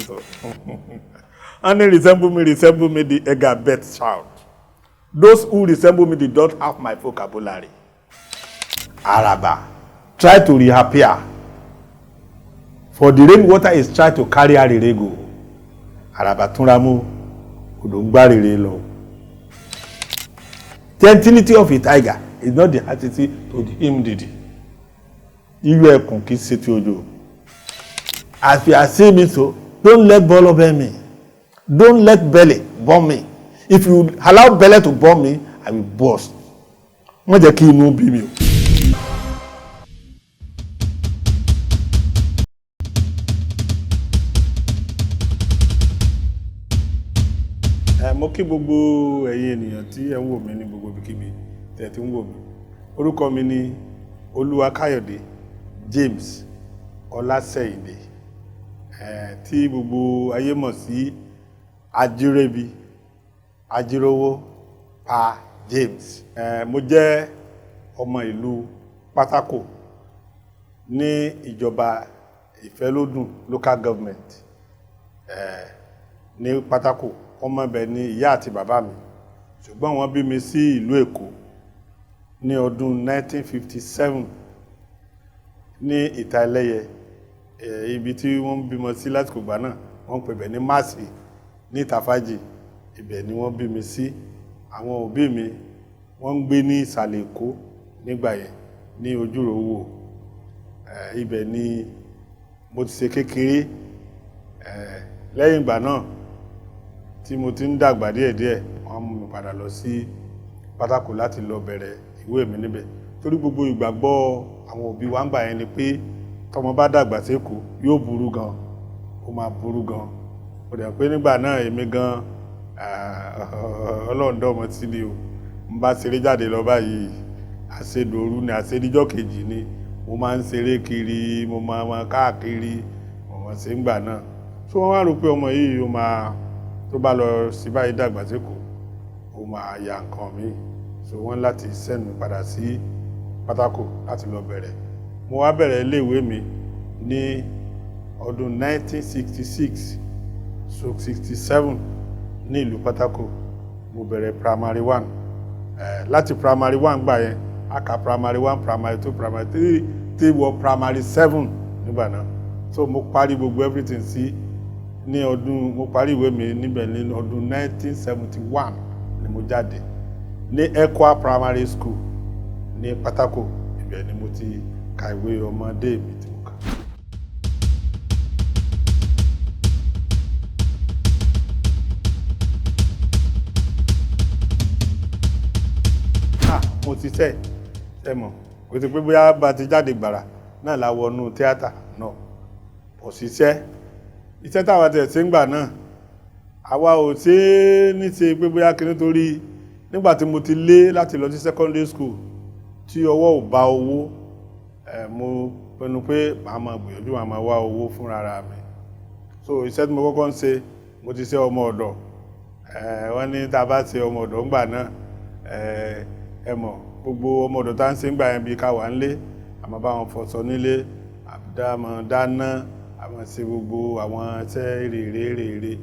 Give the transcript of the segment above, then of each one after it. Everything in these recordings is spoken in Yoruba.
so. Only resemble me, the Edgar Beth child. Those who resemble me, they don't have my vocabulary. Araba, try to reappear. For the rainwater is trying to carry Arirego. Araba tunramu, udungbarire lo. The gentility of a tiger is not the attitude to him did. You are conquisted ojo. As you are seeing me so, don't let ball over me. Don't let belly burn me. If you allow belly to burn me, I will burst. Wọ́n jẹ́ kí inú bí mi o. Mo kí gbogbo ẹ̀yin ènìyàn tí ẹ ń wò mí ní gbogbo ibikíbi tẹ́ tí ń wò mí. Orúkọ mi ni Olúwakáyọ̀dé James Ọlásẹ̀yìndé. Tí gbogbo ayé mọ̀ sí Ajírébi, Ajírówó Pa James. Mo jẹ́ ọmọ ìlú Pátákò ní ìjọba Ìfẹ́lódùn local government ní Pátákò. Ọmọ ibẹ̀ ni ìyá àti bàbá mi, ṣùgbọ́n wọ́n bí mi sí ìlú Èkó ní ọdún 1957 ní Ìta Ẹlẹ́yẹ, ibi tí wọ́n bímọ sí lásìkò ìgbà náà wọ́n pè bẹ̀ ní Máàsì ní Ìtàfàjì, ibẹ̀ ni wọ́n bí mi sí. Àwọn òbí mi wọ́n ń gbé ní ìsàlẹ̀ Èkó nígbà yẹn ní Ojúròwò. Ibẹ̀ ni mo ti ṣe kékeré. Lẹ́yìn ìgbà náà tí mo ti ń dàgbà díẹ̀díẹ̀, wọ́n mú mi padà lọ sí Pátákò láti lọ bẹ̀rẹ̀ ìwé mi níbẹ̀. Torí gbogbo ìgbàgbọ́ àwọn òbí wa ń gbà yẹn ni pé tọmọ bá dàgbà sí Èkó yóò burú gan, ó máa burú gan. Ó dẹ̀ pé nígbà náà èmi gan ọlọ́ọ̀dọ́ ọmọ tí ni o. Mo bá ṣeré jáde lọ báyìí, àṣedòru ni àṣedíjọ́ kejì ni. Mo máa ń ṣeré kiri, mo máa káàkiri, mo máa ṣe ń gbà náà. So wọ́n wá rò pé ọmọ yìí ó máa tó bá lọ sí báyìí dàgbà sí Èkó, ó máa ya nǹkan mi. So wọ́n láti send mi padà sí Pátákò láti lọ bẹ̀rẹ̀. Mo wá bẹ̀rẹ̀ iléèwé mi ní ọdún 1966-67 ní ìlú Pátákò. Mo bẹ̀rẹ̀ primary 1. Láti primary 1 gbà yẹn, a kà primary 1, primary 2, primary 3, tí wọ primary 7 nígbà náà. So mo parí gbogbo everything sí ní ọdún, mo parí ìwé mi níbẹ̀ ní ọdún 1971 ni mo jáde ní Ekwa Primary School ní Pátákò. Ibẹ̀ ni mo ti ka ìwé ọmọdé mi tí mo kà. Mo ti ṣe mọ̀, kò sí pé bóyá bá ti jáde gbàrà náà la wọnú tíátà náà. Kò sí iṣẹ́ táwa tẹ̀ sí ń gbà náà. Àwa ò ṣe ní ṣe pé bóyá kí nítorí nígbà tí mo ti lé láti lọ sí secondary school tí ọwọ́ ò bá owó, mo pinnu pé màá máa gbìyànjú màá máa wá owó fún rárá mi. So iṣẹ́ tí mo kọ́kọ́ ń ṣe, mo ti ṣe ọmọ ọ̀dọ̀. Wọ́n ní tá a bá ṣe ọmọ ọ̀dọ̀ ńgbà náà, ẹ mọ̀ gbogbo ọmọ ọ̀dọ̀ tá ń ṣe ńgbà yẹn bí ká wà ńlé, àmọ́ bá wọn fọṣọ nílé, àbúdámọ̀ dáná, àmọ́ ṣe gbogbo àwọn iṣẹ́ rèrè.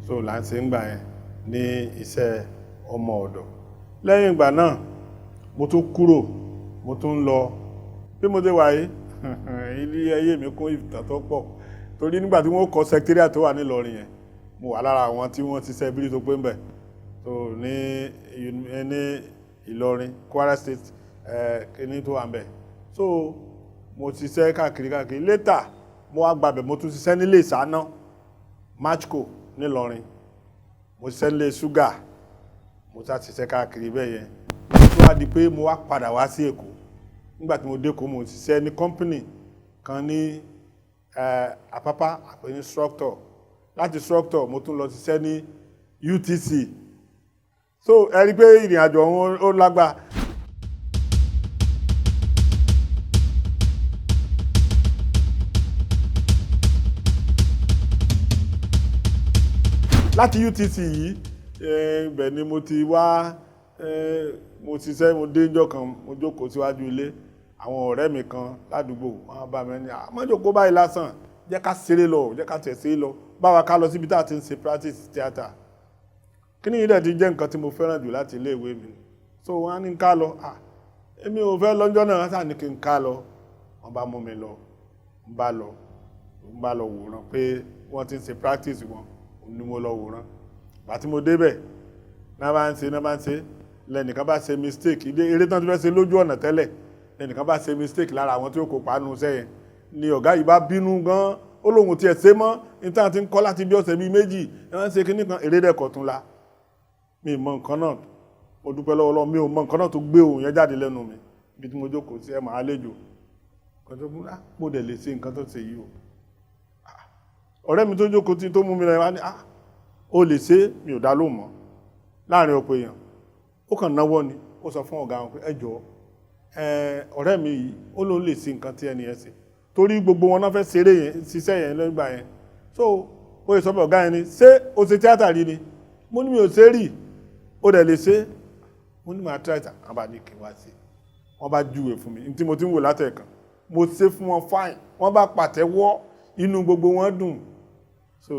So là ń ṣe ńgbà yẹn ní iṣẹ́ ọmọ ọ̀dọ̀. Lẹ́yìn ìgbà náà mo tún kúrò, mo tún lọ bí mo dé wáyé. Ilé ayé mi kún ìtàn tó pọ̀. Torí nígbà tí wọ́n kọ́ secretariat tó wà ní Ìlọrin yẹn, mo wà lára àwọn tí wọ́n ti ṣe bírí tó pé ń bẹ̀. So ní Ìlọrin, Kwara State, kíní tó wà ń bẹ̀. So mo ti ṣe káàkiri. Later mo wá gbàbẹ̀, mo tún ṣiṣẹ́ nílé ìsáná Matchco ní Ìlọrin. Mo ṣiṣẹ́ nílé ṣúgà, mo sá ṣiṣẹ́ káàkiri bẹ́ẹ̀ yẹn. Tó wá di pé mo wá padà wá sí Èkó. Nígbà tí mo dé Èkó, mo ṣiṣẹ́ ní company kan ní Àpápá, àpè ní structure. Láti structure mo tún lọ ṣiṣẹ́ ní UTC. So ẹ rí pé ìrìn àjò wọn ó lágbá. Láti UTC yìí, ibẹ̀ ni mo ti wá, mo ṣiṣẹ́, mo dé ńjọ́ kan, mo jókòó síwájú ilé. Àwọn ọ̀rẹ́ mi kan ládùúgbò wọ́n bá mi ní, má jókòó báyìí lásán, jẹ́ ká ṣeré lọ, jẹ́ ká tẹ̀ ṣeré lọ. bá wa ká lọ síbi tá a ti ń ṣe practice theatre kí ni ìdẹ̀ ti jẹ́ nǹkan tí mo fẹ́ràn jù láti ilé ìwé mi so wọ́n á ní ká lọ èmi ò fẹ́ lọ́jọ́ náà sáà ní kí n ká lọ wọ́n bá mú mi lọ ń bá lọ wòran pé wọ́n ti ń ṣe practice wọn ni mo lọ wòran bá tí mo débẹ̀ náà bá ń ṣe lẹ́nìkan bá ṣe mistake eré tán ti fẹ́ ṣe lójú ọ̀nà tẹ́lẹ̀ lẹ́nìkan bá ṣe mistake lára àwọn tí ó kópa nù sẹ́yìn ni ọ̀gá yìí bá bínú gan ó lóhun tiẹ̀ ṣe mọ́ níta ti ń kọ́ láti bí ọ̀sẹ̀ bíi méjì wọ́n ṣe kíní kan eré dẹ̀kọ̀ tún la mi mọ nǹkan náà mo dúpẹ́ lọ́wọ́ mi ò mọ nǹkan náà tó gbé òun yẹn jáde lẹ́nu mi bí tí mo jókòó sí ẹ̀mọ̀ àlejò kan tó kún mo dẹ̀ lè ṣe nǹkan tó ṣe yìí o ọ̀rẹ́ mi tó jókòó tí tó mú mi lọ wá ní ó lè ṣe mi ò dá lóhùn mọ́ láàrin ọ̀pọ̀ èèyàn ó kàn náwó ni ó sọ fún ọ̀gá wọn pé ẹ jọ̀ọ́ ọ̀rẹ́ mi yìí ó lóun lè ṣe nǹkan tí ẹni yẹn ṣe torí gbogbo wọn náà fẹ́ ṣeré yẹn ṣiṣẹ́ yẹn lọ́gbà yẹn so ó yẹ sọ pé ọ̀gá yẹn ni ṣé o ṣe tíátà rí ni mo ní mi ò ṣe rí ó dẹ̀ lè ṣe mo ní màá tíátà wọn bá ní kí n wá sí wọn bá júwe fún mi ní tí mo ti ń wò látẹ̀kan mo ṣe fún wọn fáìn wọn bá pàtẹ́wọ́ inú gbogbo wọn dùn so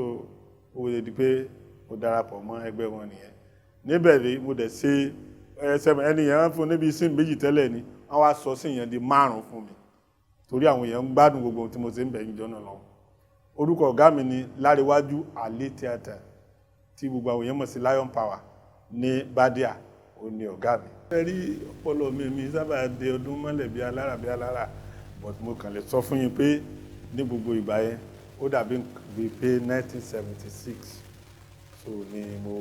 ó lè di pé mo darapọ̀ mọ́ ẹgbẹ́ wọn nìyẹn níbẹ̀ rí mo dẹ̀ ṣe ẹni yẹn fún níbi sin méjì tẹ́lẹ̀ ni wọ́n wá sọ sí ìyẹn di 5 fún mi torí àwọn èèyàn ń gbádùn gbogbo ohun tí mo ṣe ń bẹ̀yìn jọ́nà lọ orúkọ ọ̀gá mi ni Láríwájú Ali Theatre tí gbogbo àwọn èèyàn mọ̀ sí Lion Power ní Bàdíà ó ní ọ̀gá mi. ẹ rí ọpọlọ mi sábà de ọdún mọ́lẹ̀ bí alára but mo kàn lè sọ fún yín pé ní gbogbo ìgbà yẹn ó dàbí pé 1976 so ni mo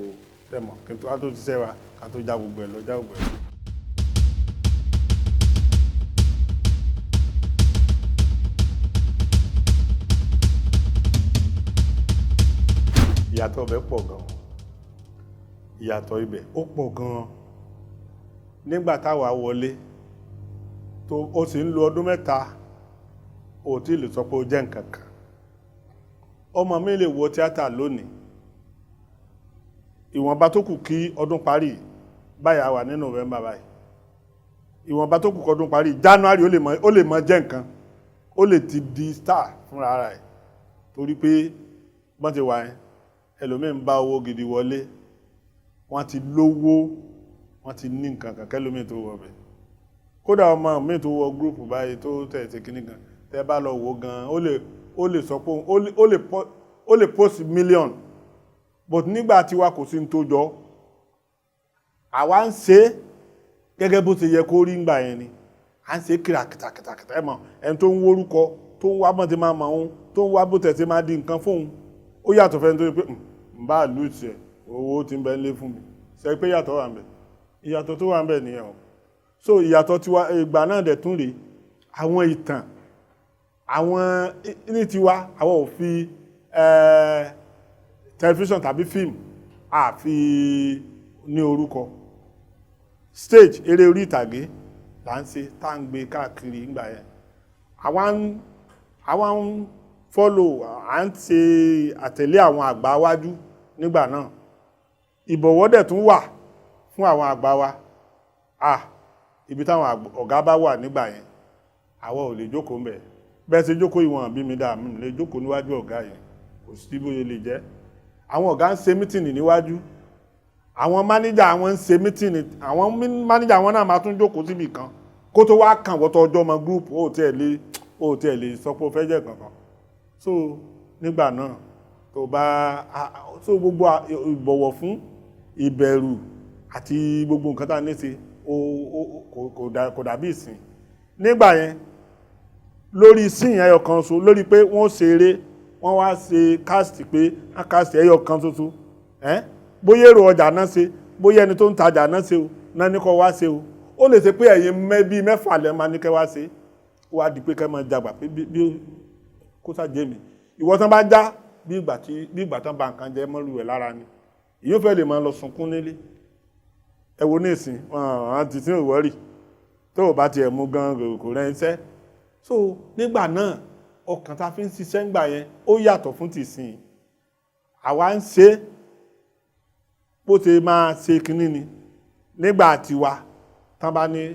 tẹ̀mọ̀ kí n tó wá tó ti sẹ́wà ká tó já gbogbo ẹ̀ lọ já gbogbo ẹ̀ lọ. ìyàtọ̀ ibẹ̀ pọ̀ gan ìyàtọ̀ ibẹ̀ ó pọ̀ gan nígbà táwa wọlé tó ó sì ń lo ọdún 3 ó tí lè sọ pé ó jẹ́ nǹkan kan ọmọ mi lè wo tíátà lónìí ìwọ̀nba tó kù kí ọdún parí báyà wà ní November báyìí ìwọ̀nba tó kù kí ọdún parí January ó lè mọ jẹ́ nǹkan ó lè ti di star fúnra ara ẹ̀ torí pé bọ́n ti wà yẹn ẹlòmíín bá owó gidi wọlé wọ́n ti lówó wọ́n ti ní nǹkan kan kẹlòmíín tó wọ bẹ̀ kódà ọmọ mi tó wọ gúrùpù báyìí tó tẹ̀sí kíní kan tẹ́ bá lọ wò gan ó lè sọ pé ó lè post million but nígbà tí wa kò sí ní tó jọ àwa ń ṣe gẹ́gẹ́ bó ti yẹ kó rí ngbà yẹn ni à ń ṣe kìtàkìtà ẹ̀mọ̀ ẹni tó ń wórúkọ tó ń wá bọ́n ti máa mọ̀ ohun tó ń wá bó tẹ̀sí máa di nǹkan fóun ó yàtọ̀ fẹ́ nítorí pé ń bá lù sí ẹ̀ owó tí ń bẹ lé fún mi ṣe pé yàtọ̀ wà ń bẹ ìyàtọ̀ tó wà ń bẹ nìyẹn o so ìyàtọ̀ tiwa ìgbà náà dẹ̀ tún rèé àwọn ìtàn àwọn ní tiwa àwọn ò fi tẹlifíṣàn tàbí fíìmù àfi ní orúkọ stage eré orí ìtàgé là ń ṣe tá ń gbé káàkiri ìgbà yẹn àwa ń follow à ń ṣe àtẹ̀lé àwọn àgbà wájú nígbà náà ìbọ̀wọ̀ dẹ̀ tún wà fún àwọn àgbà wa ibi táwọn ọ̀gá bá wà nígbà yẹn àwa ò lè jókòó ńbẹ̀ bẹ́ẹ̀ ṣe jókòó ìwọ̀n bí mi dáa mi lè jókòó níwájú ọ̀gá yẹn kò sí bóyá lè jẹ́ àwọn ọ̀gá ń ṣe mítìnì níwájú àwọn mánéjà àwọn ń ṣe mítìnì àwọn mánéjà àwọn náà máa tún jókòó síbì kan kó tó wá kàn wọ́tọ̀ ọjọ́ ọmọ gúrùpù ó tiẹ̀ lè sọ pé ó fẹ́ jẹ́ kankan so nígbà náà tó bá so gbogbo ìbọ̀wọ̀ fún ìbẹ̀rù àti gbogbo nǹkan tá a ní ṣe kò dàbí ìsìn nígbà yẹn lórí ìsìn ẹyọ kan so lórí pé wọ́n ṣeré wọ́n wá ṣe cast pé wọ́n cast ẹyọ kan ṣoṣo bóyá èrò ọjà náà ṣe bóyá ẹni tó ń tajà náà ṣe o náà ní kọ́ wá ṣe o ó lè ṣe pé ẹ̀yin bíi 4 lẹ́ máa ní kẹ́ wá ṣe ó wá di pé kẹ́ máa jàgbà pé bí kó sàjẹ́ mi ìwọ tán bá já bí ìgbà tán bá nǹkan jẹ mọ́lù ẹ̀ lára ni ìyó fẹ́ lè máa lọ sunkún nílé ẹ wo ní ìsìn àwọn ti sínú ìwọ́rì tó o bá tiẹ̀ mú gan kò rẹ́ iṣẹ́ so nígbà náà ọkàn tá a fi ń ṣiṣẹ́ ńgbà yẹn ó yàtọ̀ fún tìsìn àwa ń ṣe bó ṣe máa ṣe kínní ni nígbà tiwa tán bá ní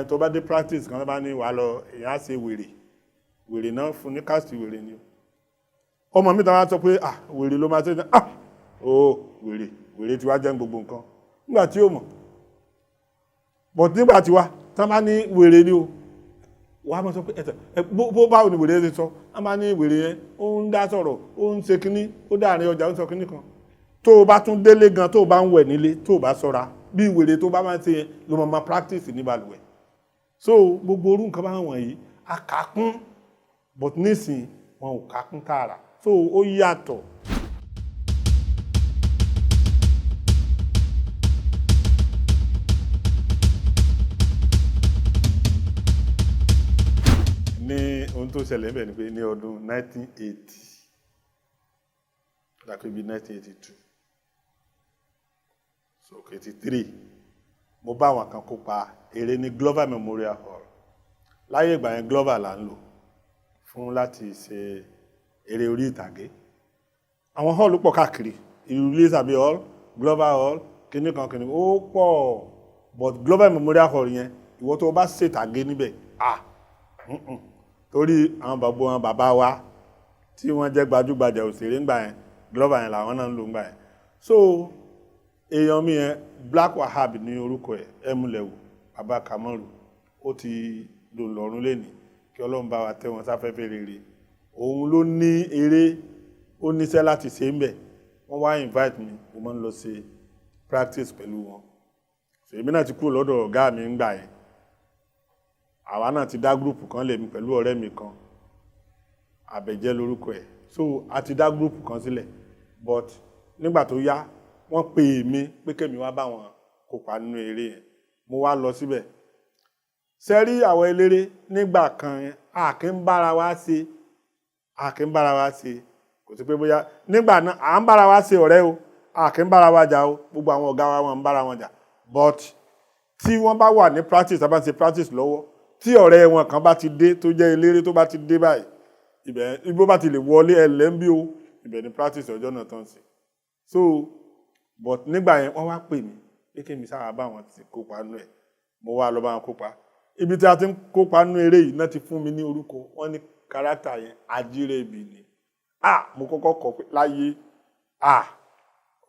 tó bá dé practice kan tán bá ní wàá lọ èèyàn á ṣe wèrè náà fún ní cast wèrè ni ọmọ mi tàwọn sọ pé wèrè ló máa ṣe wèrè tí wá jẹ́ gbogbo nǹkan nígbà tí ó mọ̀ but nígbà tí wá tán bá ní wèrè ni o wàá mọ̀ sọ pé bó báwo ni wèrè ṣe sọ á máa ní wèrè yẹn ó ń dá sọ̀rọ̀ ó ń ṣe kínní ó dáàrin ọjà ó ń sọ kínní kan tó o bá tún délé gan tó o bá ń wẹ̀ nílé tó o bá ṣọ́ra bí wèrè tó bá máa ń ṣe yẹn ló máa practice ní balùwẹ̀ so gbogbo orú nǹkan báwọn wọ̀nyí a kà á kún but nísìnyí wọn ò kà á kún tààrà so ó yàtọ̀. ní ohun tó ṣẹlẹ̀ bẹ́ẹ̀ ni pé ní ọdún 1980 láti bí 1982 so 83 mo bá àwọn kan kópa eré ní Glover Memorial Hall láyé ìgbà yẹn Glover là ń lò fún láti ṣe eré orí ìtàgé àwọn hall pọ̀ káàkiri ìlú Elizabeth Hall Glover Hall kíní kan kíní ó pọ̀ but Glover Memorial Hall yẹn ìwọ tó bá ṣètàgé níbẹ̀ torí àwọn bàbá wa tí wọ́n jẹ́ gbajúgbajà òṣèré ńgbà yẹn Glover yẹn làwọn náà ń lò ńgbà yẹn so èèyàn mi yẹn Black Wahab ní orúkọ ẹ̀ ẹmúlẹ̀wò bàbá Kamaru ó ti lò lọ́rùn lẹ́nìí kí Ọlọ́run bá wa tẹ́ wọn sáfẹ́fẹ́ rere òun ló ní eré ó níṣẹ́ láti ṣe ń bẹ̀ wọ́n wá invite mi mo máa ń lọ ṣe practice pẹ̀lú wọn so èmi náà ti kúrò lọ́dọ̀ ọ̀gá mi ńgbà yẹn àwa náà ti dá gúrùpù kan lèmi pẹ̀lú ọ̀rẹ́ mi kan Àbẹ̀jẹ́ lórúkọ ẹ̀ so a ti dá gúrùpù kan sílẹ̀ but nígbà tó yá wọ́n pè mí pé kémi wá bá wọn kópa nínú eré yẹn mo wá lọ síbẹ̀ sẹ́rí àwọn eléré nígbà kan yẹn a kì ń bára wa ṣe kò sí pé bóyá nígbà náà à ń bára wa ṣe ọ̀rẹ́ o a kì ń bára wa jà o gbogbo àwọn ọ̀gá wa wọn ń bára wọn jà but tí wọ́n bá wà ní practice tá bá ń ṣe practice lọ́wọ́ tí ọ̀rẹ́ wọn kan bá ti dé tó jẹ́ eléré tó bá ti dé báyìí ibẹ̀ ibo bá ti lè wọlé ẹlẹ́mbí o ibẹ̀ ní practice ọjọ́ náà tán sí so but nígbà yẹn wọ́n wá pè mí pé kí mi sára bá wọn ti kópa nú ẹ̀ mo wá lọ bá wọn kópa ibi tí a ti ń kópa nú eré yìí náà ti fún mi ní orúkọ wọ́n ní kárátà yẹn Ajírẹ́bì ni mo kọ́kọ́ kọ pé láyé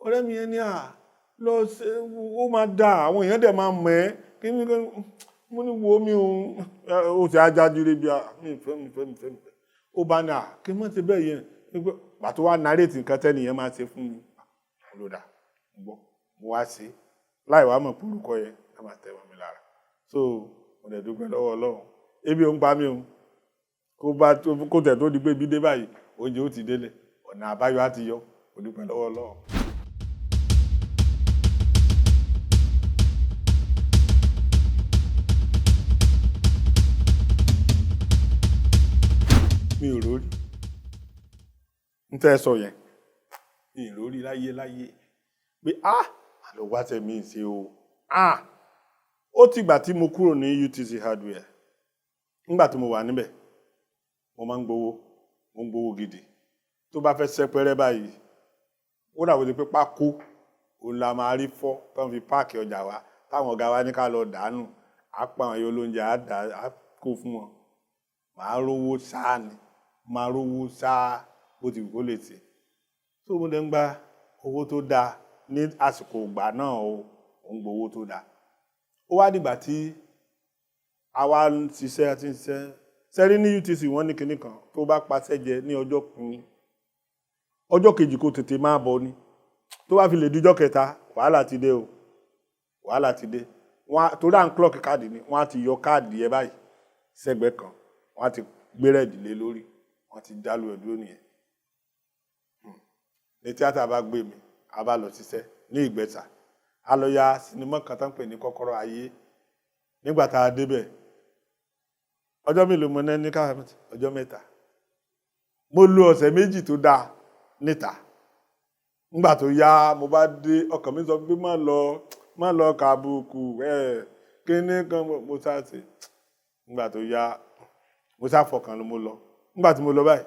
ọ̀rẹ́ mi yẹn ní lọ ṣe ó máa dà àwọn èèyàn dẹ̀ máa mọ̀ ẹ́ kí ni mo ní wo mi ò ti Ajírẹ́bì mi fẹ́ ó bá ní kí mọ́ ti bẹ́ẹ̀ yẹn pàtó wá narrate nǹkan tẹ́nìyẹn máa ṣe fún mi olódà gbọ́ mo wá sí láì wá mọ̀ púrúkọ yẹn ká máa tẹ̀wọ̀n mi lára so mo dẹ̀ dúpẹ́ lọ́wọ́ Ọlọ́run ebi ò ń pa mí o kó tẹ̀ tó di pé ibi dé báyìí oúnjẹ ó ti délẹ̀ ọ̀nà àbáyọ á ti yọ mo dúpẹ́ lọ́wọ́ Ọlọ́run. mi ò rórí ń tẹ́ sọ yẹn mi ò rórí láyé pé àlọ́ wá tẹ̀ mí ṣe o ó ti gbà tí mo kúrò ní UTC Hardware nígbà tí mo wà níbẹ̀ mo máa ń gbowó gidi tó bá fẹ́ sẹ́pẹ́rẹ́ báyìí ó dàbò ti pé pákó òun la máa rí fọ́ tó ń fi páàkì ọjà wa táwọn ọ̀gá wa ní ká lọ dànù á pa àwọn olóúnjẹ á kó fún wọn màá rówó sáà ni máa rówó sáà bó ti kó lè tì tó mo dẹ̀ ń gba owó tó dáa ní àsìkò ìgbà náà ó ń gbowó tó dáa ó wá dìgbà tí àwa ń ṣiṣẹ́ àti ń ṣiṣẹ́ sẹ́rí ní UTC wọ́n ní kinní kan tó bá paṣẹ́ jẹ ní ọjọ́ kìíní ọjọ́ kejì kó tètè máa bọ̀ ni tó bá fi lè díjọ́ kẹta wàhálà ti dé o wàhálà ti dé torí à ń clock káàdì ni wọ́n á ti yọ káàdì yẹn báyìí sẹ́gbẹ̀ẹ́ kan wọ́n á ti gbé rẹ̀dì lé lórí wọ́n á ti dálù ẹ̀ dúró nìyẹn ní tíátà bá gbé mi a bá lọ ṣiṣẹ́ ní Ìgbẹ́sà a lọ ya sinimá kan tó ń pè ní Kọ́kọ́rọ́ Ayé nígbà tá a débẹ̀ ọjọ́ mélòó mo ní káàmì ọjọ́ 3 mo lo ọ̀sẹ̀ 2 tó dáa níta nígbà tó yá mo bá dé ọkàn mi sọ pé má lọ kàbùkù kíní kan mo sáàsì nígbà tó yá mo sáfọkàn ló mo lọ nígbà tí mo lọ báyìí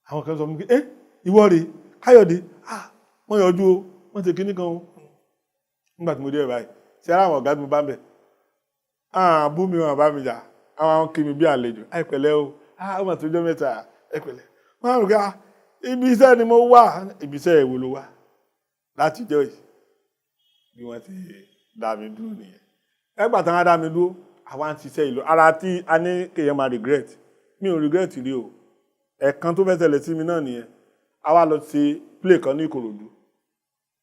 àwọn kan sọ pé ìwọ rè Káyọ̀dé wọ́n yọjú o wọ́n ti kíní kan o nígbà tí mo dé báyìí ṣe ara àwọn ọ̀gá tí mo bá ń bẹ̀ bú mi wọn bá mi jà àwọn kí mi bí àlejò àìpẹ̀lẹ́ o ó mà tó jọ́ mẹ́ta ẹ̀pẹ̀lẹ́ wọ́n rò ká ibi iṣẹ́ ni mo wà, ibi iṣẹ́ èwo ló wà láti jọ yìí bí wọ́n ti dá mi dúró nìyẹn. Ẹgbà tán á dá mi dúró àwa ń ṣiṣẹ́ ìlú ara tí a ní kéèyàn máa regret mi ò regret rí o. Ẹ̀kan tó fẹ́ ṣẹlẹ̀ sí mi náà nìyẹn. A wá lọ ṣe play kan ní Ìkòròdú.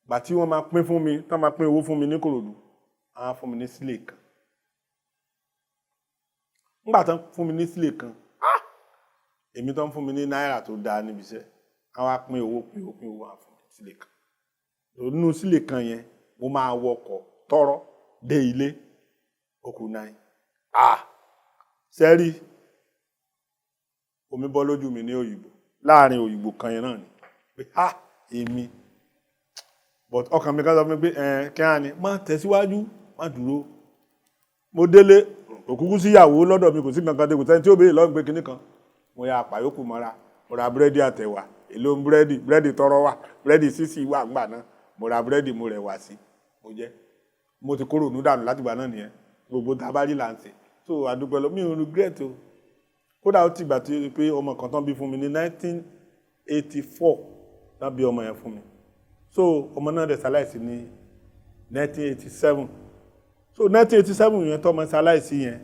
Gbà tí wọ́n máa pín fún mi, tán máa pín owó fún mi ní Ìkòròdú, àwọn á fún mi ní sílè kan. Nígbà tán fún mi ní sílè kan, èmi tán fún mi ní náírà tó dáa níbi iṣẹ́, àwọn á pín owó á fún mi sílè kan. Nínú sílè kan yẹn, mo máa wọkọ̀ tọ́rọ́ dé ilé okùn 9. Sẹ́rí omi bọ́ lójú mi ní Òyìnbó láàrin Òyìnbó kan yẹn náà ni pé èmi but ọkàn mi kan sọ fún mi pé kí á ní má tẹ̀síwájú má dúró. Mo délé òkúkú síyàwó lọ́dọ̀ mi kò sí kankan dé kò sẹ́ni tí ó béèrè lọ́gbẹ́ kinní kan. Mo ya àpàyókù mọ́ra mo ra búrẹ́dì àtẹ̀wà èlò búrẹ́dì tọrọ wà búrẹ́dì sísì wà ńgbà náà mo ra búrẹ́dì mo rẹ̀ wá sí mo jẹ. Mo ti kóró ònú dànù láti gbà náà nìyẹn gbogbo tabali là ń ṣe so àdúgbò lọ mi ò regret o. Kódà ó ti gbà tí pé ọmọ kan tán bí fún mi ní 1984 tán bí ọmọ yẹn fún mi so ọmọ náà dẹ̀ ṣaláìsí ní 1987 so 1987 yẹn tọ́mọ ṣaláìsí yẹn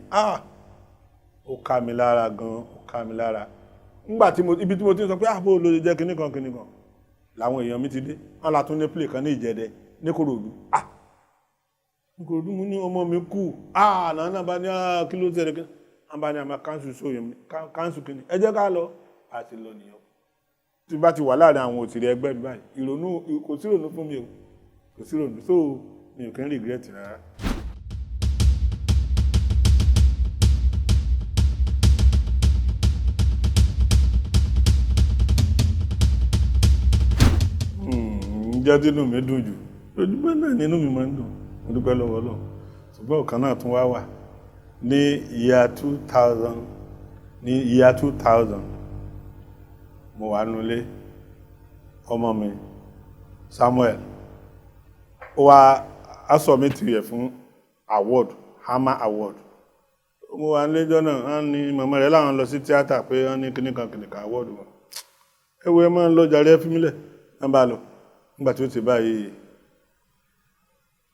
ó ká mi lára gan ó ká mi lára. Nígbà tí ibi tí mo ti sọ pé bó ló lè jẹ́ kinní kan làwọn èèyàn mi ti dé wọ́n la tún ní play kan ní Ìjẹ̀dẹ̀ ní Ìkòròdú Ìkòròdú mú ní ọmọ mi kú náà bá ní kí ló tẹ̀lé kí wọ́n bá ní àmà káńsù sóyè mi káńsù kìíní ẹ jẹ́ ká lọ àti lọ nìyẹn. Tí bá ti wà láàrin àwọn òṣèré ẹgbẹ́ mi báyìí ìrònú kò sí ìrònú fún mi o kò sí ìrònú so mi ò kí ń regret rárá. Ǹjẹ́ tí inú mi dùn jù lójúmọ́ náà ni inú mi máa ń dùn mo dúpẹ́ lọ́wọ́ Ọlọ́run ṣùgbọ́n ọ̀kan náà tún wá wà ní year 2000 mo wà nulẹ̀ ọmọ mi Samuel ó wá aṣọ mi ti yẹ fún award Hammer Award. Mo wà nílẹ́jọ́ náà wọ́n ní màmá rẹ̀ láwọn lọ sí tíátà pé wọ́n ní kìnnìkan award wọn ẹwọ́ ẹ máa ń lọ jàre ẹ fi mílẹ̀ wọ́n bá lọ nígbà tí ó ti báyìí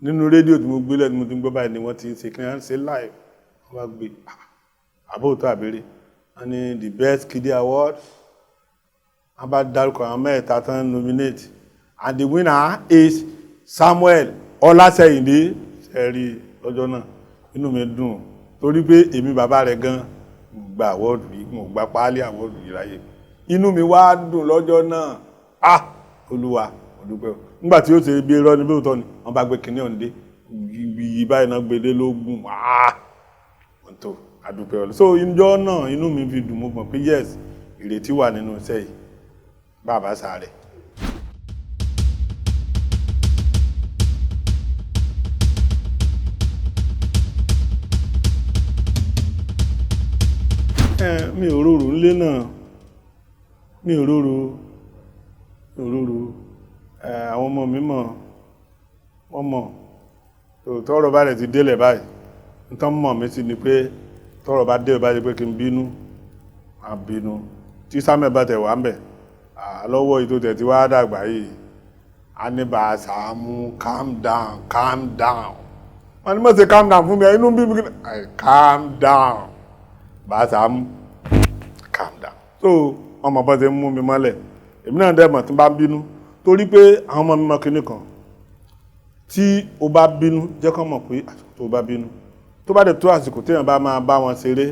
nínú rédíò tí mo gbé lẹ́nu mo ti gbọ́ báyìí ni wọ́n ti ń ṣe kí wọ́n ṣe live wọ́n bá gbé àbóòtó àbẹ̀rẹ̀ wọ́n ní the best kiddie award wọ́n bá dárúkọ àwọn mẹ́ta tán nominate and the winner is Samuel Ọlásẹ̀yìndé ẹ̀rí lọ́jọ́ náà inú mi dùn torí pé èmi bàbá rẹ̀ gan gba àwọ́ọ̀dù yìí mo gba páálí àwọ́ọ̀dù yìí láyé inú mi wá dùn lọ́jọ́ náà Olúwa ọdúpẹ́ nígbà tí ó ṣe bí irọ́ ní bóòtọ́ ni wọ́n bá gbé kinní ọ̀ndé ibi báyìí náà gbélé lógún wọ́n tó àdúpẹ́ ọ̀lọ́ so ìjọ náà inú mi fi dùn mo mọ̀ pé yes ìrètí wà nínú iṣẹ́ yìí bàbá sáré. Mi ò rorò ńlé náà mi ò rorò àwọn ọmọ mi mọ̀ wọ́n mọ̀ tọ́rọ̀ bá rẹ̀ ti délẹ̀ báyìí nǹkan mọ̀ mi sí ni pé tọ́rọ̀ bá délẹ̀ báyìí pé kí n bínú a bínú tí Samuel bá tẹ̀ wá ń bẹ̀ lọ́wọ́ ìtò tẹ̀ tí wá dàgbà yìí a ní bá Sàámú calm down wọ́n ní mọ̀ sí calm down fún mi inú bí mi calm down bá Sàámú calm down so ọmọ bọ́ ti mú mi mọ́lẹ̀ èmi náà dẹ̀ mọ̀ tí bá bínú torí pé àwọn ọmọ mi mọ̀ kíní kan tí o bá bínú jẹ́ kán mọ̀ pé àsìkò tó bá bínú tó bá dẹ̀ tó àsìkò téèyàn bá máa bá wọn ṣeré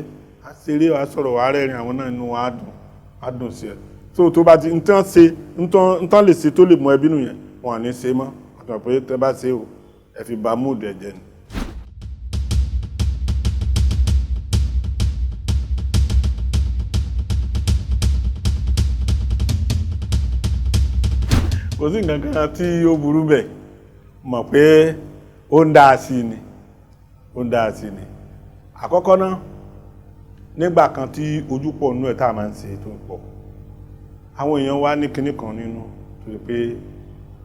wá sọ̀rọ̀ wá rẹ́rìn àwọn náà inú wọn á dùn sí ẹ so tó bá ti ntán lè ṣe tó lè mú ẹ bínú yẹn wọn à ní ṣe mọ́ àtọ̀ pé tẹ́ bá ṣe o ẹ fi ba mood ẹ jẹ ni. kò sí nǹkan kan tí ó burú bẹ̀ mọ̀ pé ó ń dáa sí ni àkọ́kọ́ náà nígbà kan tí ojú pọ̀ nínú ẹ̀ tá a máa ń ṣe tó pọ̀ àwọn èèyàn wá ní kinní kan nínú tó yẹ pé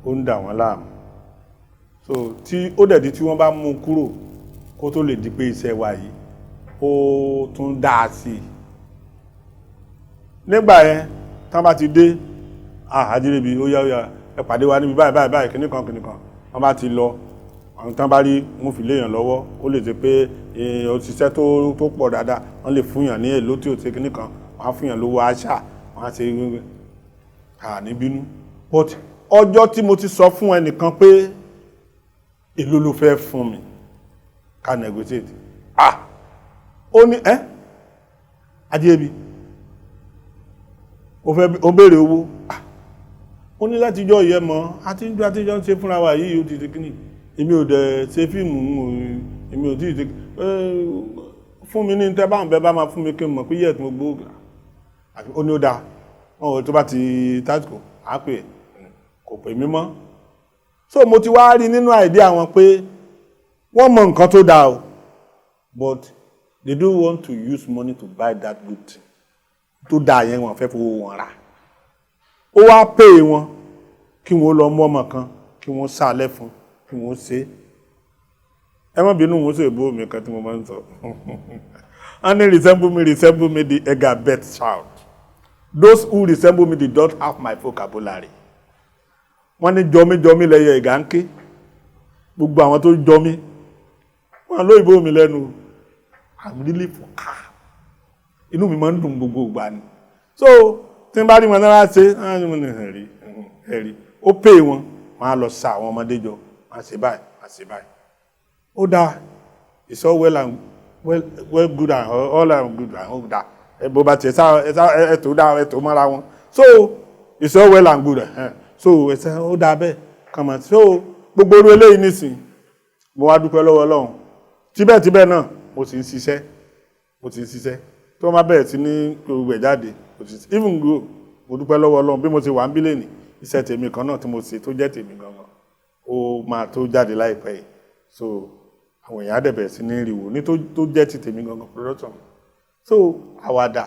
ó ń dà wọ́n láàmú so tí ó dẹ̀dí tí wọ́n bá mú kúrò kó tó lè di pé iṣẹ́ wa yìí ó tún dáa sí i nígbà yẹn tán bá ti dé Ajírébi ó yá ẹ pàdé wa níbi báyìí kìnnìkan wọ́n bá ti lọ àwọn tán bá rí mú fi léèyàn lọ́wọ́ ó lè ṣe pé òṣìṣẹ́ tó pọ̀ dáadáa wọ́n lè fúnyàn ní èlò tí ò ṣe kìnnìkan wọ́n á fúnyàn lówó àṣà wọ́n á ṣe ní bínú. But ọjọ́ tí mo ti sọ fún ẹnìkan pé èlò ló fẹ́ fún mi ká negotiate ó ní Ajírébi ó béèrè owó ó ní látijọ́ ìyẹ́ mọ́ àtijọ́ ṣe fúnra wa yìí ó ti ṣe kíní èmi ò dẹ̀ ṣe fíìmù èmi ò tí ì ṣe fún mi ní tẹ́ bá ń bẹ bá máa fún mi kí n mọ̀ pé yẹ̀ tí mo gbó ó ní ó dáa wọn ò tó bá ti tásìkò á pè kò pè mí mọ́. So mo ti wá rí nínú àìdí àwọn pé wọ́n mọ nǹkan tó dáa o but they don't want to use money to buy that good thing tó dáa yẹn wọ́n fẹ́ fowó wọn rà ó wá pè wọn kí wọ́n lọ mú ọmọ kan kí wọ́n sálẹ̀ fún kí wọ́n ṣe ẹ má bínú wọn ṣe ìbò mi kan tí mo máa ń sọ and resemble me the Edgar Best child those who resemble me they don't have my vocabulary wọ́n ní jọmí lẹ́yẹ ìgà ń ké gbogbo àwọn tó jọmí wọ́n ló ìbò mi lẹ́nu I'm really for car inú mi máa ń dùn gbogbo ìgbà ni so tí n bá rí wọn náà ṣe ẹ̀rí ó pè wọn á lọ sa àwọn ọmọdé jọ wọ́n á ṣe báyìí ó dáa it's all well good and all good and all that bó bá tiẹ̀ ẹ̀tọ́ dá ẹ̀tọ́ mọ́ra wọn so it's all well and good so ẹ̀sẹ̀ ó dáa bẹ́ẹ̀ kàmá so gbogbo orí eléyìí nísìn mo wá dúpẹ́ lọ́wọ́ Ọlọ́run tíbẹ̀ náà mo sì ń ṣiṣẹ́ tó má bẹ̀rẹ̀ sí ní gbogbo ẹ̀ jáde even go mo dúpẹ́ lọ́wọ́ Ọlọ́run bí mo ti wà ń bílẹ̀ ní iṣẹ́ tèmi kan náà tí mo ṣe tó jẹ́ tèmi gangan ó máa tó jáde láìpẹ́ yìí so àwọn èèyàn á dẹ̀ bẹ̀rẹ̀ sí ní ríwò ní tó jẹ́ ti tèmi gangan production so àwàdà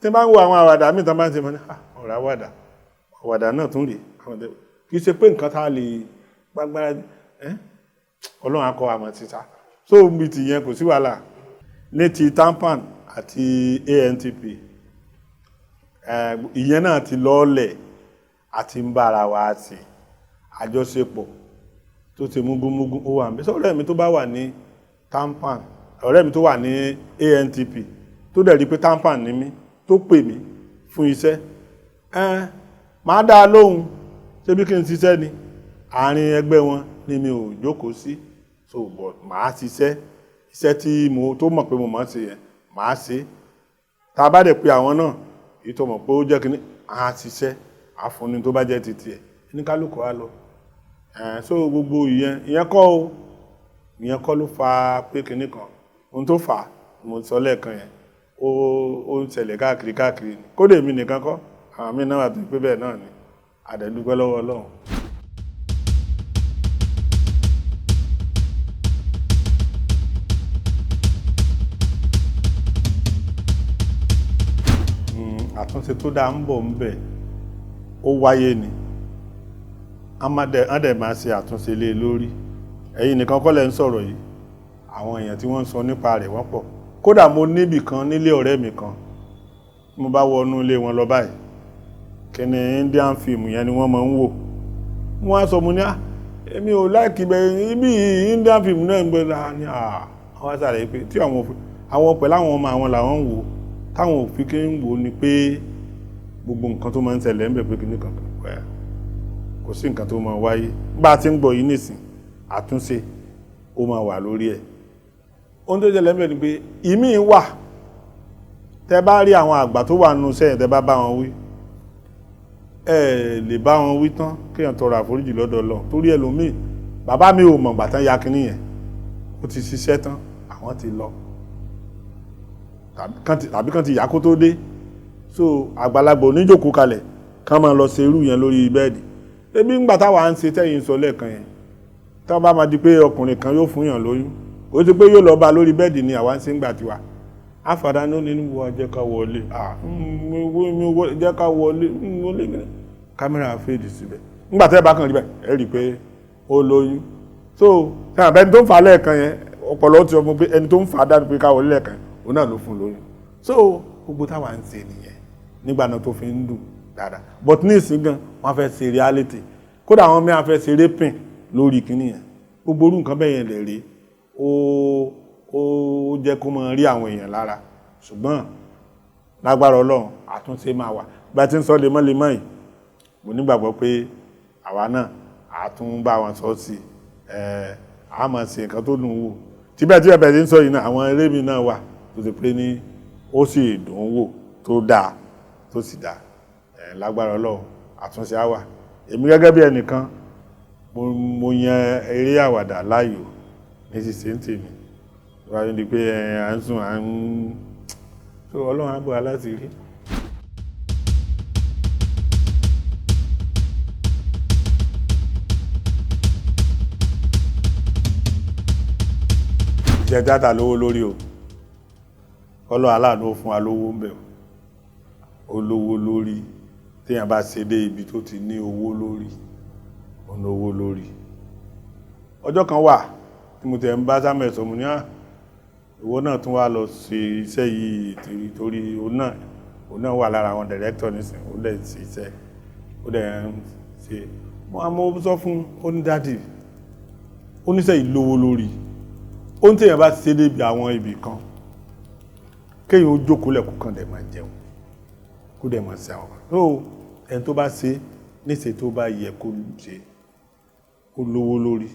tí bá ń wo àwọn àwàdà míì tán bá ń ṣe mọ́ ní ọ̀rọ̀ àwàdà náà tún rèé kì í ṣe pé nǹkan tá a lè gbágbára Ọlọ́run akọ àmọ́ títa so bí ti yẹn kò sí wàhálà ní ti tampan àti ANTP ìyẹn náà ti lọ́ọ̀lẹ̀ àti ń bára wa àti àjọṣepọ̀ tó ti múgúmúgú ó wà ń bẹ sọ ọ̀rẹ́ mi tó bá wà ní tampan ọ̀rẹ́ mi tó wà ní ANTP tó dẹ̀ rí pé tampan ní mí tó pè mí fún iṣẹ́ máa dá a lóhùn ṣé bí kí n ṣiṣẹ́ ni àárín ẹgbẹ́ wọn ni mi ò jókòó sí so but màá ṣiṣẹ́ iṣẹ́ tí mo tó mọ̀ pé mo máa ṣe yẹn màá ṣe tá a bá dẹ̀ pé àwọn náà èyí tó mọ̀ pé ó jẹ́ kí ní àá ṣiṣẹ́ àfúnni tó bá jẹ́ títí ẹ̀ ní kálukú á lọ so gbogbo ìyẹn kọ́ ló fa pé kinní kan ohun tó fà á mo sọ lẹ́ẹ̀kan yẹn ó ń ṣẹlẹ̀ káàkiri kódà èmi nìkan kọ́ àwọn míì náà wà tó pé bẹ́ẹ̀ náà ni àdẹ̀dúpẹ́ lọ́wọ́ Ọlọ́run. Àtúnṣe tó dáa ń bọ̀ ń bẹ̀ ó wáyé ni á dẹ̀ máa ṣe àtúnṣe lé lórí ẹ̀yin nìkan kọ́ lẹ̀ ń sọ̀rọ̀ yìí àwọn èèyàn tí wọ́n ń sọ nípa rẹ̀ wọ́n pọ̀ kódà mo níbì kan nílé ọ̀rẹ́ mi kan mo bá wọnú ilé wọn lọ báyìí kíni Indian film yẹn ni wọ́n máa ń wò wọ́n á sọ mo ní èmi ò láìkí bẹ́ẹ̀ ibi Indian film náà ń gbé ní àwọn àṣàlẹ̀ pé tí àwọn pẹ̀lú àwọn ọmọ àwọn làwọn ń wò táwọn òfin kí ń wò ni pé gbogbo nǹkan tó máa ń ṣẹlẹ̀ ń bẹ̀ pé kí ní kankan pẹ́ kò sí nǹkan tó máa wáyé bá a ti ń gbọ́ yìí nìsín àtúnṣe ó máa wà lórí ẹ̀ ohun tó ṣẹlẹ̀ ń bẹ̀ ni pé ìmí wà tẹ́ bá rí àwọn àgbà tó wà nínú sẹ́yìn tẹ́ bá bá wọn wí ẹ lè bá wọn wí tán kéèyàn tọrọ àforíjì lọ́dọ̀ Ọlọ́run torí ẹlòmíì bàbá mi ò mọ̀ gbà tán ya kinní yẹn ó ti ṣiṣẹ́ tán àwọn ti lọ tàbí kan ti yà kó tó dé so àgbàlagbà oníjòkó kalẹ̀ kán máa lọ ṣe irú yẹn lórí bẹ́ẹ̀dì ebi ń gbà táwa ń ṣe tẹ́yìn sọ lẹ́ẹ̀kan yẹn tí wọ́n bá máa di pé ọkùnrin kan yóò fún yàn lóyún ó ti pé yóò lọ bá lórí bẹ́ẹ̀dì ni àwa ń ṣe ń gbà tiwa àfàdá ní ó ní wọ́n jẹ́ ká wọlé jẹ́ ká wọlé kámẹ́rà fèdì síbẹ̀ nígbà tẹ́ bá kàn rí bẹ́ẹ̀ ẹ rí i pé ó lóyún so ẹni tó ń fa lẹ́ẹ̀kan yẹn ọpọlọ ti ọmọ pé ẹni tó ń fa dájú pé ká wọlé lẹ́ẹ̀kan òun náà ló fún lóyún so gbogbo táwa ń ṣe nìyẹn nígbà náà tó fi ń dùn dáadáa but ní ìsìn gan wọ́n fẹ́ ṣe reality kódà àwọn mẹ́ta fẹ́ ṣe raping lórí kìíní yẹn gbogbo orú nǹkan bẹ́ẹ̀ yẹn lè rí ó jẹ́ kó máa rí àwọn èèyàn lára ṣùgbọ́n lágbára Ọlọ́run àtúnṣe máa wà bá ti ń sọ lemọ́lemọ́ yìí mo nígbàgbọ́ pé àwa náà àtún bá wọn sọ sí a máa ṣe nǹkan tó dùn wò tí bẹ́ẹ̀ ti ń sọ yìí náà àwọn eré mi náà wà tó ti pé ní ó sì dùn wò tó dáa tó sì dáa lágbára Ọlọ́run àtúnṣe á wà èmi gẹ́gẹ́ bí ẹnìkan mo yan eré àwàdà láàyò ní ṣíṣe ń tèmi wáyé ni pé à ń sùn à ń tó Ọlọ́run á bọ̀ aláti rí. iṣẹ́ tíátà lówó lórí o Ọlọ́run aláàánú fún wa lówó ń bẹ̀ ó lówó lórí téèyàn bá ṣe dé ibi tó ti ní owó lórí ó ní owó lórí ọjọ́ kan wà tí mo tẹ̀ ń bá Samuel sọ mo ní ìwọ náà tún wá lọ ṣe iṣẹ́ yìí torí òun náà wà lára àwọn director nísìnyí ó dẹ̀ ṣe iṣẹ́ ó dẹ̀ ń ṣe mo sọ fún onídàdì oníṣẹ́ ìlówó lórí ó ń tèèyàn bá ṣe débi àwọn ibì kan kéèyàn ó jókòó lẹ̀kú kan dẹ̀ máa jẹun kó dẹ̀ máa ṣe àwọn no ẹni tó bá ṣe níṣe tó bá yẹ kó ṣe ó lówó lórí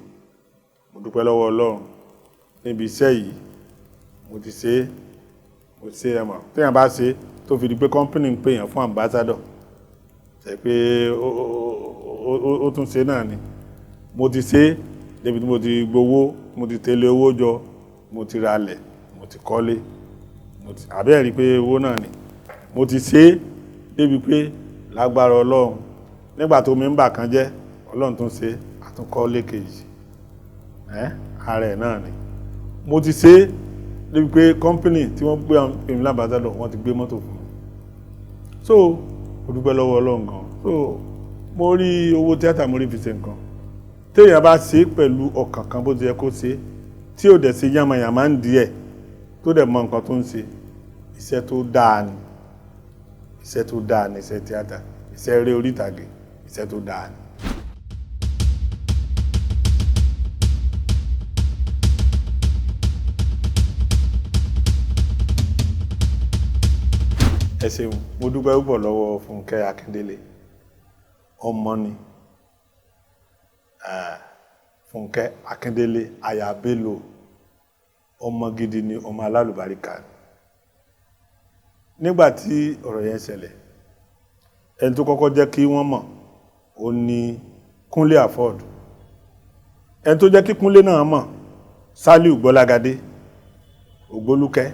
mo dúpẹ́ lọ́wọ́ Ọlọ́run níbi iṣẹ́ yìí mo ṣe ẹmọ̀ téèyàn bá ṣe tó fi di pé company ń pèèyàn fún ambassador ṣe pé ó tún ṣe náà ni mo ti ṣe débi tí mo ti gbowó mo ti tẹ̀lé owó jọ mo ti ralẹ̀ mo ti kọ́lé àbẹ́ẹ̀rí pé owó náà ni mo ti ṣe débi pé lágbára Ọlọ́run nígbà tó mi ń bà kan jẹ́ Ọlọ́run tún ṣe àtúnkọ́lé kejì ààrẹ náà ni mo ti ṣe débi pé company tí wọ́n gbé èmi lábàtàlọ́ wọ́n ti gbé mọ́tò fún mi so mo dúpẹ́ lọ́wọ́ Ọlọ́run gan so mo rí owó tíátà mo rí fi ṣe nǹkan téèyàn bá ṣe pẹ̀lú ọkàn kan bó ti yẹ kó ṣe tí ò dẹ̀ ṣe yàmàyàmá ń díẹ̀ tó dẹ̀ mọ nǹkan tó ń ṣe iṣẹ́ tó dáa ni iṣẹ́ tíátà iṣẹ́ eré orí ìtàgé iṣẹ́ tó dáa ni. ẹ ṣeun mo dúpẹ́ púpọ̀ lọ́wọ́ Fúnkẹ́ Akíndélé ọmọ ni Fúnkẹ́ Akíndélé aya Bello ọmọ gidi ni ọmọ alálùbáríkà nígbàtí ọ̀rọ̀ yẹn ṣẹlẹ̀ ẹni tó kọ́kọ́ jẹ́ kí wọ́n mọ̀ ó ní Kúnlé Afọ́ọ̀d ẹni tó jẹ́ kí Kúnlé náà mọ̀ Sálíù Gbọ́lágadé Ògbólúkẹ́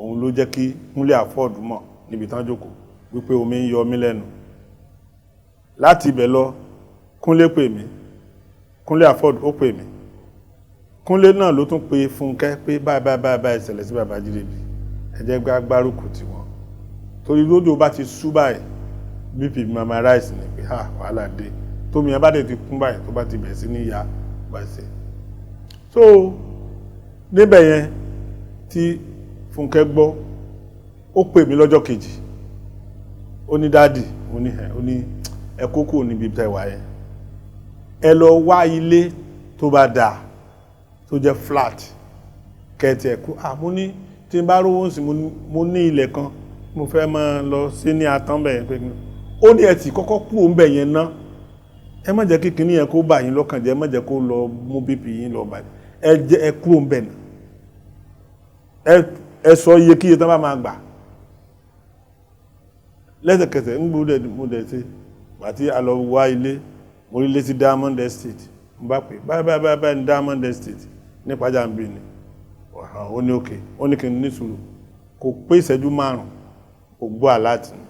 òun ló jẹ́ kí Kúnlé Afọ́ọ̀d mọ̀ níbi tán jókòó wípé omi ń yọ mí lẹ́nu láti ibẹ̀ lọ Kúnlé pè mí Kúnlé Afọ́ọ̀d ó pè mí Kúnlé náà ló tún pe Fúnkẹ́ pé báyìí ìṣẹ̀lẹ̀ sí bàbá Jídébí ẹ jẹ́ gbárùkù tí wọ́n torí lódò bá ti sú báyìí bp mama rice ni pé wàhálà dé tómi ẹ bá dẹ̀ ti kún báyìí tó bá ti bẹ̀ sí ní ìyá bá ṣe so níbẹ̀ yẹn tí Fúnkẹ́ gbọ́ ó pè mí lọ́jọ́ kejì ó ní dáàdì ó ní ẹ kókó níbi tẹwàá yẹn ẹ lọ wá ilé tó bá dáa tó jẹ́ flat kẹtì ẹ̀kú mo ní tí n bá rówó sí mo ní ilẹ̀ kan mo fẹ́ máa lọ sí ní atánbẹ̀ yẹn pé ó ní ẹ̀tì kọ́kọ́ kúrò ń bẹ̀ yẹn ná ẹ má jẹ́ kí kinní yẹn kó bà yín lọ́kàn jẹ́ ẹ má jẹ́ kó lọ mú bp yín lọ báyìí ẹ kúrò ń bẹ̀ nà ẹ sọ iye kíye tán bá máa gbà lẹ́sẹ̀kẹsẹ̀ ń gbọ́dọ̀ mo dẹ̀ ṣe àti a lọ wá ilé mo rí lé sí Diamond Estate ń bá pè báyìí ní Diamond Estate ní Pàjánbí ni ó ní òkè ó ní kí n ní sùúrù kò pé ìṣẹ́jú márùn-ún kò gbọ́ àláàtì ni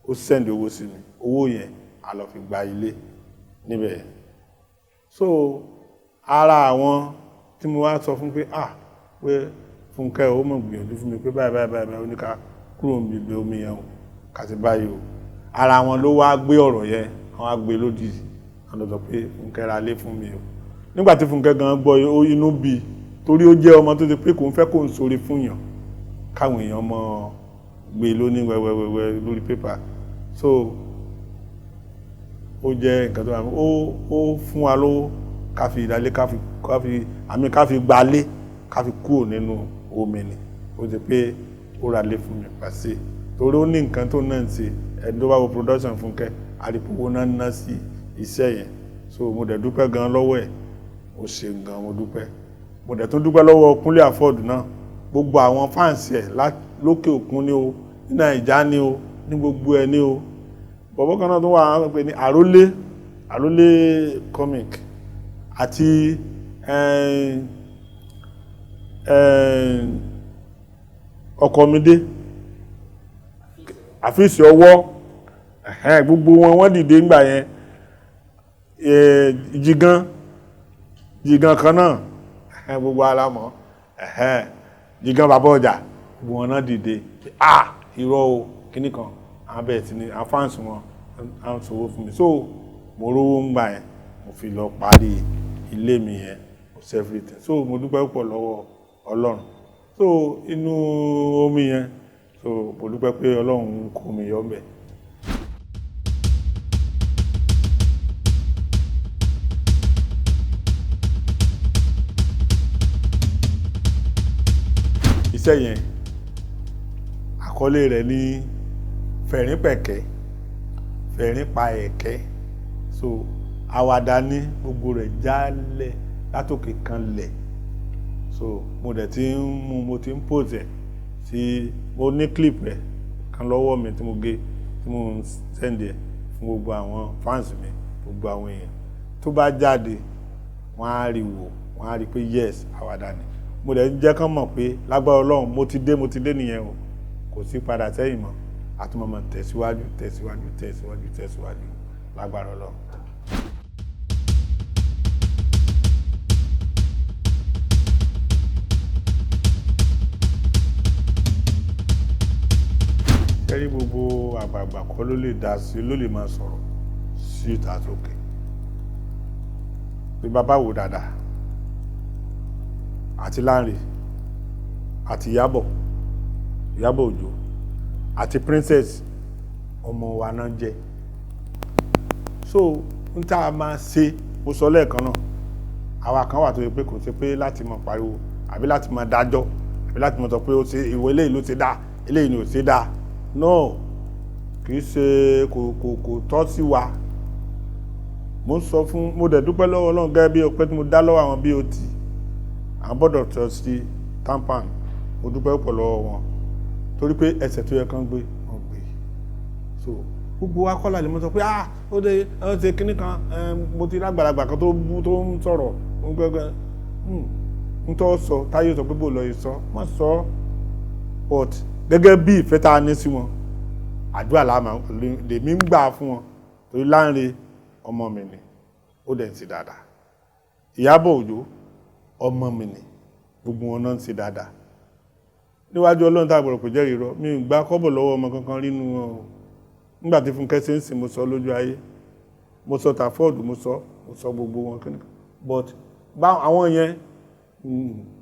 ó sẹ́ndì owó sí mi owó yẹn a lọ fi gba ilé níbẹ̀ so ara àwọn tí mo wá sọ fún pé pé Fúnkẹ́ ó mọ̀ gbìyànjú fún mi pé báyìí ó ní ká kúrò ní ibi omi yẹn o kàti báyìí o ara wọn ló wá gbé ọ̀rọ̀ yẹn wọ́n á gbé lódì àwọn sọ pé Fúnkẹ́ ra lé fún mi o nígbàtí Fúnkẹ́ gan gbọ́ inú bí torí ó jẹ́ ọmọ tó ti pé kò ń fẹ́ kó ń sóre fún yàn káwọn èèyàn mọ́ gbé lóní wẹ́wẹ́wẹ́wẹ́ lórí pépà so ó jẹ́ nǹkan tó wà ó fún wa lówó ká fi ìdálé ká fi gbalé ká fi kúrò nínú omi ni ó jẹ́ pé ó ra lé fún mi pàṣẹ torí ó ní nǹkan tó náà ń ṣe ẹni tó bá wo production Fúnkẹ́ àdìpọ̀wọ́ náà ná sí iṣẹ́ yẹn so mo dẹ̀ dúpẹ́ gan lọ́wọ́ ẹ̀ ó ṣe gan mo dúpẹ́ mo dẹ̀ tún dúpẹ́ lọ́wọ́ Kúnlé Afọ́d náà gbogbo àwọn fáǹsì ẹ̀ lókè òkun ni o ní Nàìjíríà ni o ní gbogbo ẹ̀ ni o bọ̀bọ̀ kan náà tó wà á pè ní àrólé comic àti Ọkọ̀mídé àfíìsì ọwọ́ gbogbo wọn dìde ńgbà yẹn Jigan kan náà gbogbo alámọ̀ Jigan bàbá ọjà gbogbo wọn náà dìde irọ́ o kíní kan àwọn bẹ̀rẹ̀ sí ní àfáǹsì wọn à ń sọ̀wọ́ fún mi so mo rówó ń gbà yẹn mo fi lọ parí ilé mi yẹn mo ṣe everything so mo dúpẹ́ púpọ̀ lọ́wọ́ Ọlọ́run so inú omi yẹn so mo dúpẹ́ pé Ọlọ́run kó mi yọ ńbẹ̀. iṣẹ́ yẹn àkọlé rẹ̀ ní fẹ̀rín-pẹ̀kẹ́ fẹ̀rín-pa-ẹ̀kẹ́ so àwàdà ní gbogbo rẹ̀ jálẹ̀ látòkè kan lẹ̀ so mo dẹ̀ ti ń mú mo ti ń pose ẹ̀ sí mo ní clip rẹ̀ kan lọ́wọ́ mi tí mo gé tí mo ń send ẹ̀ fún gbogbo àwọn fans mi gbogbo àwọn èèyàn tó bá jáde wọ́n á rí wò wọ́n á rí pé yes àwàdà ni mo dẹ̀ jẹ́ kán mọ̀ pé lágbára Ọlọ́run mo ti dé nìyẹn o kò sí padà sẹ́yìn mọ́ àtúmọ̀mọ̀ tẹ̀síwájú lágbára Ọlọ́run. kẹ́rí gbogbo àgbààgbà kọ́ ló lè dá sí ló lè máa sọ̀rọ̀ sí ìta sókè bí bàbá wò dáadáa àti Lánrè àti Ìyábọ̀ Òjó àti Princess ọmọ wa náà jẹ́ so n tá a máa ṣe mo sọ lẹ́ẹ̀kan náà àwa kan wà tó yẹ pé kò sí pé láti máa pariwo àbí láti máa dájọ́ àbí láti máa sọ pé ó ṣe ìwọ eléyìí ló ṣe dáa eléyìí ni ò ṣe dáa no kì í ṣe kò tọ́ sí wa mo ń sọ fún mo dẹ̀ dúpẹ́ lọ́wọ́ Ọlọ́run gẹ́gẹ́ bí ọpẹ́ tí mo dá lọ́wọ́ àwọn BOT àwọn board of trustee tampan mo dúpẹ́ pọ̀ lọ́wọ́ wọn torí pé ẹsẹ̀ tó yẹ kán gbé wọn gbé so gbogbo wa kọ́lá lè mọ́ sọ pé ó dé ẹ ṣe kíní kan mo ti lágbàlagbà kan tó ń sọ̀rọ̀ gbẹ́gbẹ́ ń tọ́ sọ táyé sọ pé bò lọ yìí sọ má sọ but gẹ́gẹ́ bí ìfẹ́ tá a ní sí wọn àdúrà lèmi ń gbà fún wọn torí Lánrè ọmọ mi ni ó dẹ̀ ń ṣe dáadáa Ìyábọ̀ Òjó ọmọ mi ni gbogbo wọn náà ń ṣe dáadáa níwájú Ọlọ́run tá a gbọ́dọ̀ kò jẹ́ irọ́ mi ò gbà kọ́bọ̀ lọ́wọ́ ọmọ kankan rí nínú wọn o nígbà tí Fúnkẹ́ ṣe ń sìn mo sọ lójú ayé mo sọ Taford mo sọ gbogbo wọn kí ni but àwọn yẹn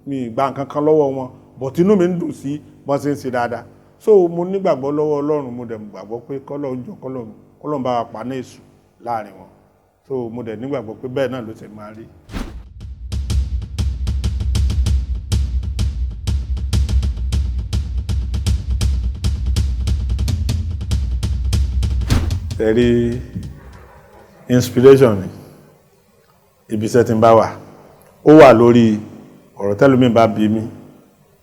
mi gbà kankan lọ́wọ́ wọn but inú mi ń dùn sí wọ́n ṣe ń ṣe dáadáa so mo nígbàgbọ́ lọ́wọ́ Ọlọ́run mo dẹ̀ gbàgbọ́ pé kọ́lọ́run bá wa pa ní èṣù láàrin wọn so mo dẹ̀ nígbàgbọ́ pé bẹ́ẹ̀ náà ló ṣe máa rí. Ẹ̀rí inspiration ni ibiṣẹ́ tí ń bá wà ó wà lórí ọ̀rọ̀ tẹ́lómi bá bí mi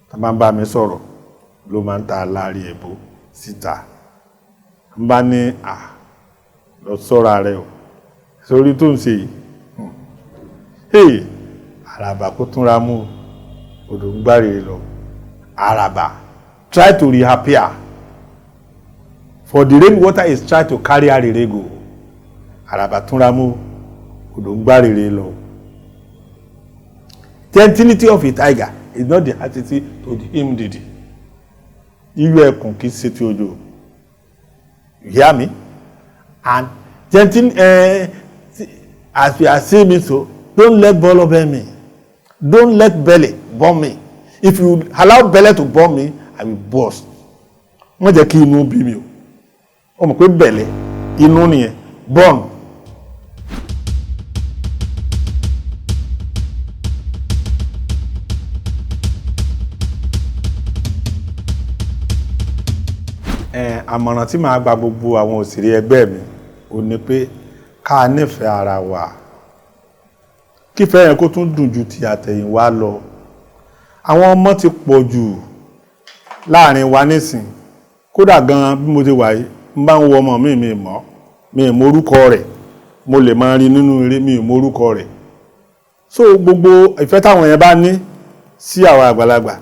tá bá ń bá mi sọ̀rọ̀ ló máa ń ta láàrí ẹ̀bó síta ń bá ní lọ sọ́ra rẹ̀ o sórí tó ń ṣe yìí àràbà kó túnra mú odò ń gbárè lọ àràbà try to reappear. For the rainwater is trying to carry arére go. Àràbà túnra mú odò ń gbá rere lọ. Gentility of a tiger is not the attitude to the imdidi. Irú ẹkùn kìí ṣe ti òjò. You hear me? And as we are saying it so, don't let ball burn me. Don't let belly burn me. If you allow belly to burn me, I will burst. Wọ́n jẹ́ kí inú bí mi o. Ó mọ̀ pé bẹ̀lẹ̀ inú nìyẹn burn àmọ̀ràn tí màá gba gbogbo àwọn òṣèré ẹgbẹ́ mi ò ní pé ká nífẹ̀ẹ́ ara wa kífẹ́ yẹn kó tún dùn ju ti àtẹ̀yìnwá lọ. Àwọn ọmọ ti pọ̀ jù láàrin wa nísìn, kódà gan bí mo ti wà yìí ń bá ń wo ọmọ mi mọ orúkọ rẹ̀, mo lè máa rí nínú eré mi mọ orúkọ rẹ̀. So gbogbo ìfẹ́ táwọn yẹn bá ní sí àwọn àgbàlagbà,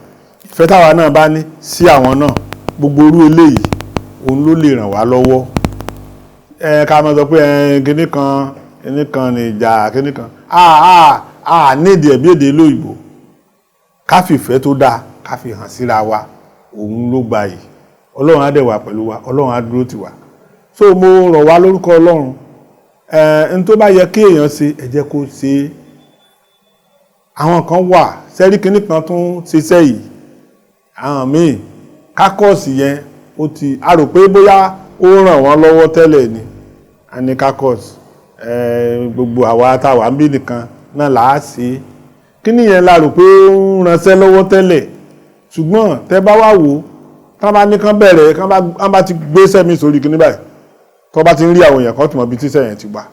ìfẹ́ táwa náà bá ní sí àwọn náà, gbogbo orú eléyìí òun ló lè ràn wá lọ́wọ́. Ká máa sọ pé kíní kan ní ìjà kíní kan nídìí ẹ̀bí èdè lóyìnbó, ká fi ìfẹ́ tó dáa ká fi hàn síra wa, òun ló gba yìí. Ọlọ́run á dẹ̀ wà pẹ̀lú wa, Ọlọ́run á dúró tì wá. So mo rọ̀ wá lórúkọ Ọlọ́run, n tó bá yẹ kí èèyàn ṣe ẹ jẹ́ kó ṣe. Àwọn kan wà sẹ́rí kíní kan tún ṣiṣẹ́ yìí, àwọn míì kákọ́ọ̀sì yẹn a rò pé bóyá ó ràn wọ́n lọ́wọ́ tẹ́lẹ̀ ni, a ní kákọ́ọ̀sì gbogbo àwa táwa ń bí nìkan náà làá ṣe. Kíní yẹn la rò pé ó ń ránṣẹ́ lọ́wọ́ tẹ́lẹ̀, ṣùgbọ́n tẹ́ bá wá wò kán bá ní kán bẹ̀rẹ̀ kán bá ti gbé sẹ́mi sórí kíní báyìí, tó bá ti ń rí àwọn èèyàn kan tí mọ̀ bí tíṣẹ́ yẹn ti wá,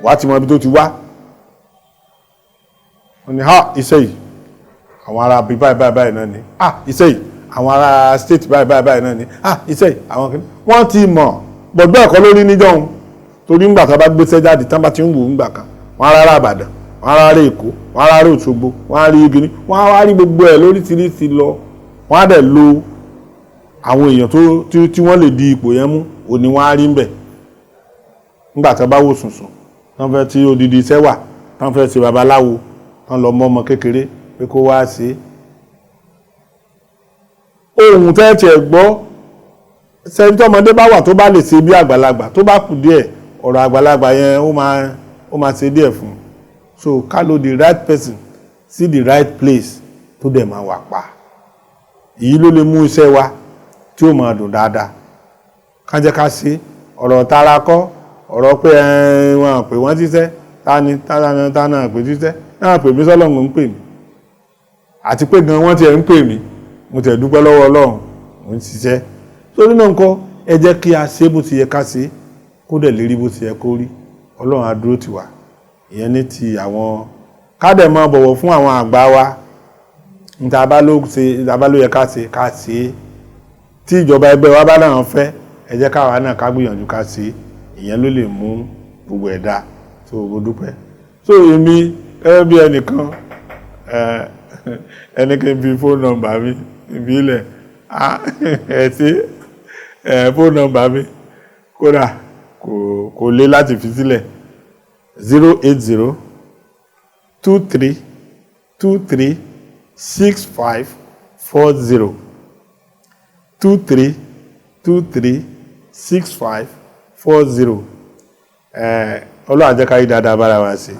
wá ti mọ̀ bí tó ti wá. Wọ́n ní iṣẹ́ yìí àwọn ará bí báyìí náà ni, iṣẹ́ yìí àwọn ará state báyìí náà ni, iṣẹ́ yìí àwọn kíní wọ́n ti mọ̀. Bọ̀gbẹ́ ẹ̀kọ́ lórí níjọ́un, torí ńgbà tó bá gbéṣẹ́ jáde tán bá ti ń wò ńgbà kan, wọ́n ará Ìbàdàn, wọ́n ará Èkó, wọ́n ará Òṣogbo, wọ́n ará igi ní, wọ́n á rí gbogbo ẹ̀ lóríṣiríṣi lọ. Wọ́n á dẹ̀ lo àwọn èèyàn tí wọ́n lè di ipò yẹn mú, òní wọ́n á rí ń bẹ̀. Nígbà tó bá wò sùnsùn tán fẹ́ tí odidi iṣẹ́ wà, tán fẹ́ ṣe babaláwo, tán lọ mọ́ ọmọ kékeré pé kó wá ṣe. Ohun tẹ́ẹ̀tì ẹ̀ gbọ́ sẹ́ni tí ọmọdé bá wà tó bá lè ṣe bí àgbàlagbà, tó bá kù díẹ̀ ọ̀rọ̀ àgbàlagbà yẹn ó máa ṣe díẹ̀ fún un. So ká ló the right person sí the right place tó dẹ̀ máa wà pa. Èyí ló lè mú iṣẹ́ wa tí ó máa dùn dáadáa. Ká jẹ́ ká ṣe ọ̀rọ̀ tara kọ́, ọ̀rọ̀ pé wọn pè wọ́n tíṣẹ́, tánà pè tíṣẹ́, náà pè mí sọ́lọ́run ń pè mí. Àti pé gan wọ́n tiẹ̀ ń pè mí, mo tẹ̀ dúpẹ́ lọ́wọ́ Ọlọ́run, mo ń ṣiṣẹ́. Torí náà ńkọ́ ẹ jẹ́ kí a ṣe bó ti yẹ ká ṣe, kó dẹ̀ lérí bó ti yẹ kó rí. Ọlọ́run á dúró tì wá. Ìyẹn ní ti àwọn ká dẹ̀ máa bọ̀wọ̀ fún àwọn àgbà wa. Níta bá ló yẹ ká ṣe. Tí ìjọba ẹgbẹ́ wa bá náà fẹ́, ẹ jẹ́ káwa náà ká gbìyànjú ká ṣe. Ìyẹn ló lè mú gbogbo ẹ̀dá tó o dúpẹ́. So èmi bí ẹnìkan ẹnikẹ́ni bí fóònù nọ́mbà mi ìbílẹ̀ fóònù nọ́mbà mi kódà kò lé láti fi sílẹ̀ 080 23 23 65 40 23 23 65 40. Ọlọ́run á jẹ́ ká rí dáadáa bára wa sí.